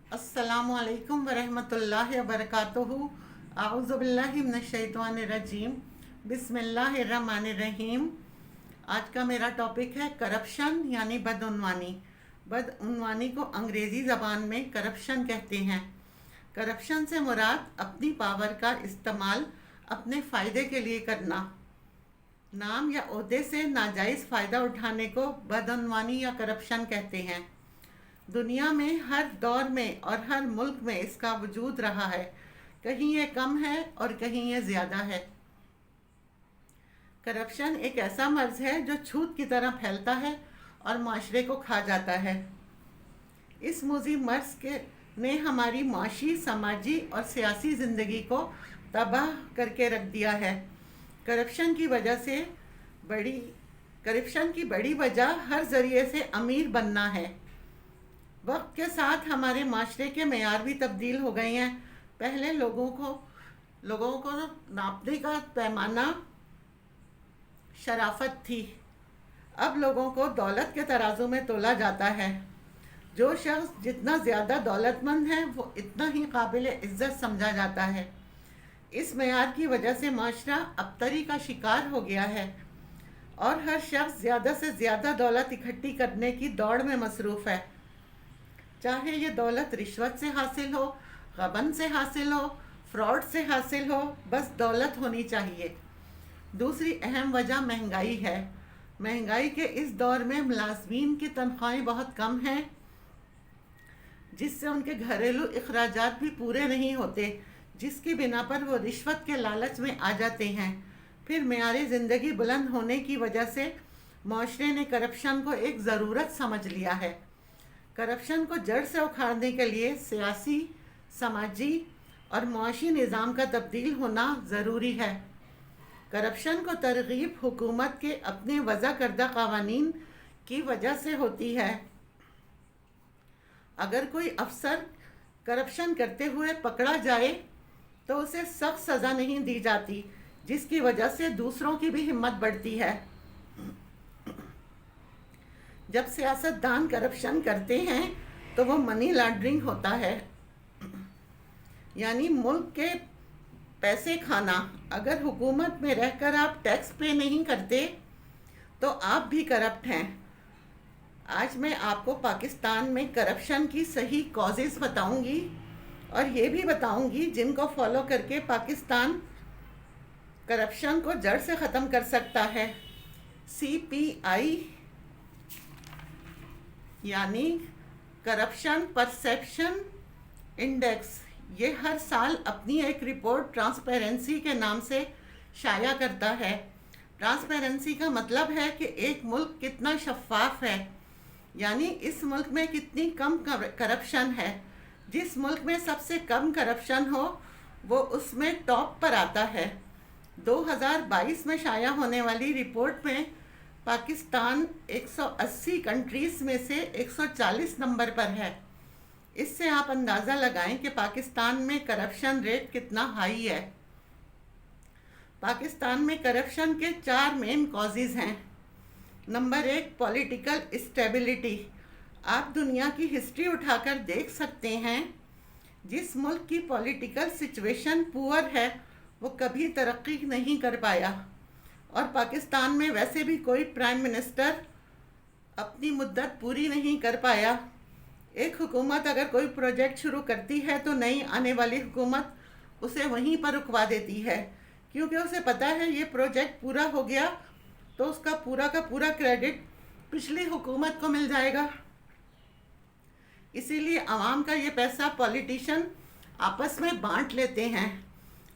अस्सलामु अलैकुम वरहमतुल्लाहि वबरकातुहू। आऊज़ु बिल्लाहि मिनश्शैतानिर्रजीम। बिस्मिल्लाहिर्रहमानिर्रहीम। आज का मेरा टॉपिक है करप्शन यानी बदउनवानी। बदउनवानी को अंग्रेज़ी ज़बान में करप्शन कहते हैं। करप्शन से मुराद अपनी पावर का इस्तेमाल अपने फ़ायदे के लिए करना। नाम या ओहदे से नाजायज़ फ़ायदा उठाने को बदउनवानी या करप्शन कहते हैं। दुनिया में हर दौर में और हर मुल्क में इसका वजूद रहा है। कहीं ये कम है और कहीं ये ज़्यादा है। करप्शन एक ऐसा मर्ज है जो छूत की तरह फैलता है और माशरे को खा जाता है। इस मुज़ी मर्ज के ने हमारी माशी, समाजी और सियासी ज़िंदगी को तबाह करके रख दिया है। करप्शन की वजह से बड़ी करप्शन की बड़ी वजह हर ज़रिए से अमीर बनना है। वक्त के साथ हमारे माशरे के मेयार भी तब्दील हो गए हैं। पहले लोगों को नापने का पैमाना शराफत थी। अब लोगों को दौलत के तराजू में तोला जाता है। जो शख्स जितना ज़्यादा दौलतमंद है वो इतना ही काबिल इज़्ज़त समझा जाता है। इस मेयार की वजह से माशरा अबतरी का शिकार हो गया है और हर शख्स ज़्यादा से ज़्यादा दौलत इकट्ठी करने की दौड़ में मसरूफ़ है। चाहे ये दौलत रिश्वत से हासिल हो, गबन से हासिल हो, फ्रॉड से हासिल हो, बस दौलत होनी चाहिए। दूसरी अहम वजह महंगाई है। महंगाई के इस दौर में मुलाजमीन की तनख्वाहें बहुत कम हैं, जिससे उनके घरेलू अखराजात भी पूरे नहीं होते, जिसकी बिना पर वो रिश्वत के लालच में आ जाते हैं। फिर मेयारे ज़िंदगी बुलंद होने की वजह से माशरे ने करप्शन को एक ज़रूरत समझ लिया है। करप्शन को जड़ से उखाड़ने के लिए सियासी, समाजी और मुआशी निज़ाम का तब्दील होना ज़रूरी है। करप्शन को तरगीब हुकूमत के अपने वज़ा करदा क़वानीन की वजह से होती है। अगर कोई अफसर करप्शन करते हुए पकड़ा जाए तो उसे सख्त सज़ा नहीं दी जाती, जिसकी वजह से दूसरों की भी हिम्मत बढ़ती है। जब सियासतदान करप्शन करते हैं तो वो मनी लॉन्ड्रिंग होता है, यानी मुल्क के पैसे खाना। अगर हुकूमत में रहकर आप टैक्स पे नहीं करते तो आप भी करप्ट हैं। आज मैं आपको पाकिस्तान में करप्शन की सही कॉजेज़ बताऊंगी और ये भी बताऊंगी जिनको फॉलो करके पाकिस्तान करप्शन को जड़ से ख़त्म कर सकता है। CPI यानी करप्शन परसेप्शन इंडेक्स, ये हर साल अपनी एक रिपोर्ट ट्रांसपेरेंसी के नाम से शाया करता है। ट्रांसपेरेंसी का मतलब है कि एक मुल्क कितना शफाफ है, यानी इस मुल्क में कितनी कम करप्शन है। जिस मुल्क में सबसे कम करप्शन हो वो उसमें टॉप पर आता है। 2022 में शाया होने वाली रिपोर्ट में पाकिस्तान 180 कंट्रीज़ में से 140 नंबर पर है। इससे आप अंदाज़ा लगाएं कि पाकिस्तान में करप्शन रेट कितना हाई है। पाकिस्तान में करप्शन के 4 मेन कॉजेज़ हैं। Number 1, political stability. आप दुनिया की हिस्ट्री उठाकर देख सकते हैं, जिस मुल्क की पॉलिटिकल सिचुएशन पुअर है वो कभी तरक्की नहीं कर पाया। और पाकिस्तान में वैसे भी कोई प्राइम मिनिस्टर अपनी मुद्दत पूरी नहीं कर पाया। एक हुकूमत अगर कोई प्रोजेक्ट शुरू करती है तो नई आने वाली हुकूमत उसे वहीं पर रुकवा देती है, क्योंकि उसे पता है ये प्रोजेक्ट पूरा हो गया तो उसका पूरा का पूरा क्रेडिट पिछली हुकूमत को मिल जाएगा। इसीलिए आवाम का ये पैसा पॉलिटिशियन आपस में बांट लेते हैं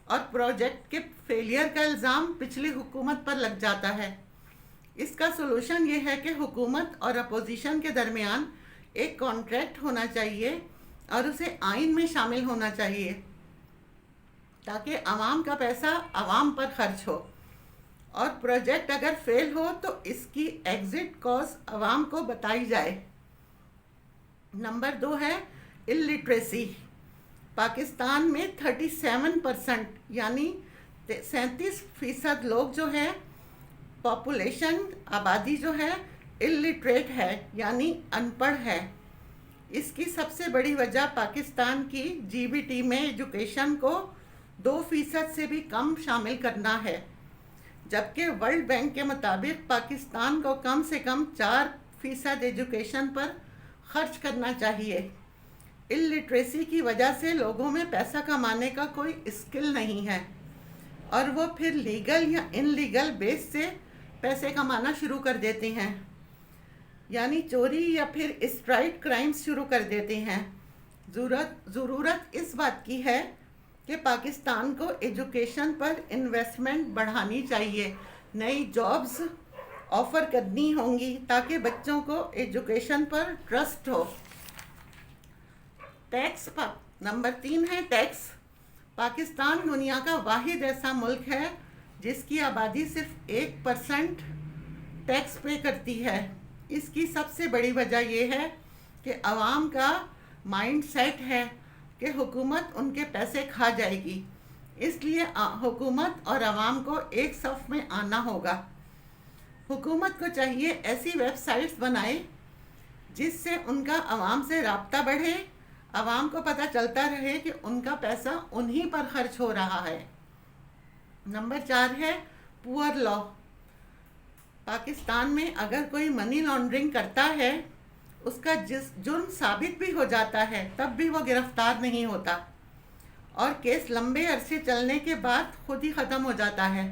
और प्रोजेक्ट के फेलियर का इल्ज़ाम पिछली हुकूमत पर लग जाता है। इसका सलूशन ये है कि हुकूमत और अपोजिशन के दरमियान एक कॉन्ट्रैक्ट होना चाहिए और उसे आइन में शामिल होना चाहिए, ताकि आवाम का पैसा आवाम पर खर्च हो। और प्रोजेक्ट अगर फेल हो तो इसकी एग्ज़िट कॉज आवाम को बताई जाए। नंबर 2 है इलिटरेसी। पाकिस्तान में 37% यानी 37% लोग जो है पॉपुलेशन आबादी जो है इलिटरेट है, यानी अनपढ़ है। اس کی سب سے بڑی وجہ پاکستان کی جی بی ٹی میں ایجوکیشن کو 2% سے بھی کم شامل کرنا ہے، جبکہ ورلڈ بینک کے مطابق پاکستان کو کم سے کم 4% ایجوکیشن پر خرچ کرنا چاہیے۔ الٹریسی کی وجہ سے لوگوں میں پیسہ کمانے کا کوئی اسکل نہیں ہے، اور وہ پھر لیگل یا ان لیگل بیس سے پیسے کمانا شروع کر دیتے ہیں، یعنی چوری یا پھر اسٹرائٹ کرائمز شروع کر دیتے ہیں۔ ضرورت اس بات کی ہے کہ پاکستان کو ایجوکیشن پر انویسٹمنٹ بڑھانی چاہیے، نئی جابز آفر کرنی ہوں گی تاکہ بچوں کو ایجوکیشن پر ٹرسٹ ہو۔ ٹیکس نمبر 3 ہے ٹیکس۔ پاکستان دنیا کا واحد ایسا ملک ہے جس کی آبادی صرف 1% ٹیکس پے کرتی ہے۔ اس کی سب سے بڑی وجہ یہ ہے کہ عوام کا مائنڈ سیٹ ہے کہ حکومت ان کے پیسے کھا جائے گی، اس لیے حکومت اور عوام کو ایک صف میں آنا ہوگا۔ حکومت کو چاہیے ایسی ویب سائٹس بنائے جس سے ان کا عوام سے رابطہ بڑھے، عوام کو پتہ چلتا رہے کہ ان کا پیسہ انہی پر خرچ ہو رہا ہے۔ نمبر 4 ہے پور لا۔ پاکستان میں اگر کوئی منی لانڈرنگ کرتا ہے، اس کا جرم ثابت بھی ہو جاتا ہے، تب بھی وہ گرفتار نہیں ہوتا، اور کیس لمبے عرصے چلنے کے بعد خود ہی ختم ہو جاتا ہے،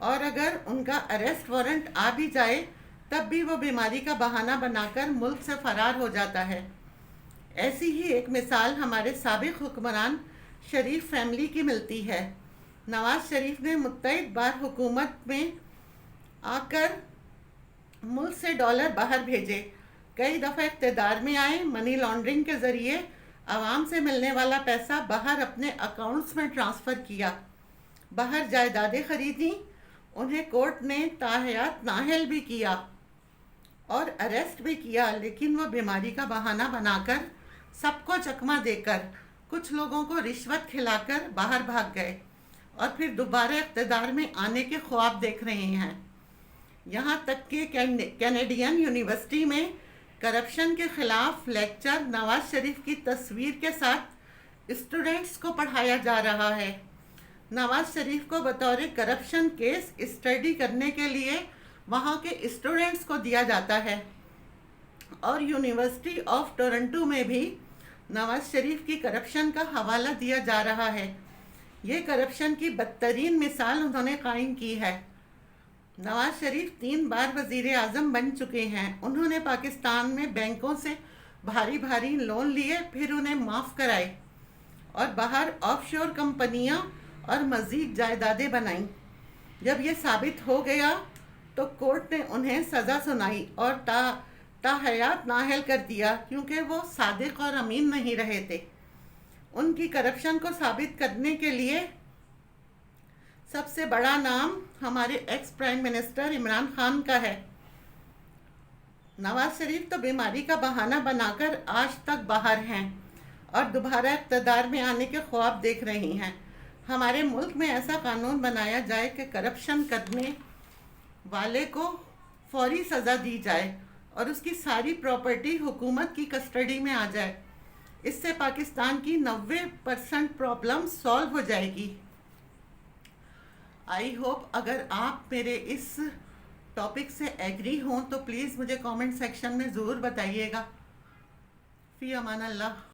اور اگر ان کا اریسٹ وارنٹ آ بھی جائے تب بھی وہ بیماری کا بہانہ بنا کر ملک سے فرار ہو جاتا ہے۔ ایسی ہی ایک مثال ہمارے سابق حکمران شریف فیملی کی ملتی ہے۔ نواز شریف نے متعدد بار حکومت میں آ کر ملک سے ڈالر باہر بھیجے، کئی دفعہ اقتدار میں آئے، منی لانڈرنگ کے ذریعے عوام سے ملنے والا پیسہ باہر اپنے اکاؤنٹس میں ٹرانسفر کیا، باہر جائیدادیں خریدیں، انہیں کورٹ نے تاحیات نااہل بھی کیا اور اریسٹ بھی کیا، لیکن وہ بیماری کا بہانہ بنا کر، سب کو چکمہ دے کر، کچھ لوگوں کو رشوت کھلا کر باہر بھاگ گئے، اور پھر دوبارہ اقتدار میں آنے کے خواب دیکھ رہے ہیں۔ یہاں تک کہ کینیڈین یونیورسٹی میں کرپشن کے خلاف لیکچر نواز شریف کی تصویر کے ساتھ اسٹوڈنٹس کو پڑھایا جا رہا ہے۔ نواز شریف کو بطور کرپشن کیس اسٹڈی کرنے کے لیے وہاں کے اسٹوڈنٹس کو دیا جاتا ہے، اور یونیورسٹی آف ٹورنٹو میں بھی نواز شریف کی کرپشن کا حوالہ دیا جا رہا ہے۔ یہ کرپشن کی بدترین مثال انہوں نے قائم کی ہے۔ نواز شریف 3 بار وزیر اعظم بن چکے ہیں۔ انہوں نے پاکستان میں بینکوں سے بھاری لون لیے، پھر انہیں معاف کرائے، اور باہر آف شور کمپنیاں اور مزید جائیدادیں بنائیں۔ جب یہ ثابت ہو گیا تو کورٹ نے انہیں سزا سنائی اور تاحیات نااہل کر دیا، کیونکہ وہ صادق اور امین نہیں رہے تھے۔ ان کی کرپشن کو ثابت کرنے کے لیے سب سے بڑا نام ہمارے ex prime minister Imran Khan کا ہے۔ نواز شریف تو بیماری کا بہانہ بنا کر آج تک باہر ہیں اور دوبارہ اقتدار میں آنے کے خواب دیکھ رہی ہیں۔ ہمارے ملک میں ایسا قانون بنایا جائے کہ کرپشن کرنے والے کو فوری سزا دی جائے اور اس کی ساری پراپرٹی حکومت کی کسٹڈی میں آ جائے۔ اس سے پاکستان کی 90% پرابلم سالو ہو جائے گی۔ آئی ہوپ اگر آپ میرے اس ٹاپک سے ایگری ہوں تو پلیز مجھے کامنٹ سیکشن میں ضرور بتائیے گا۔ فی امان اللہ۔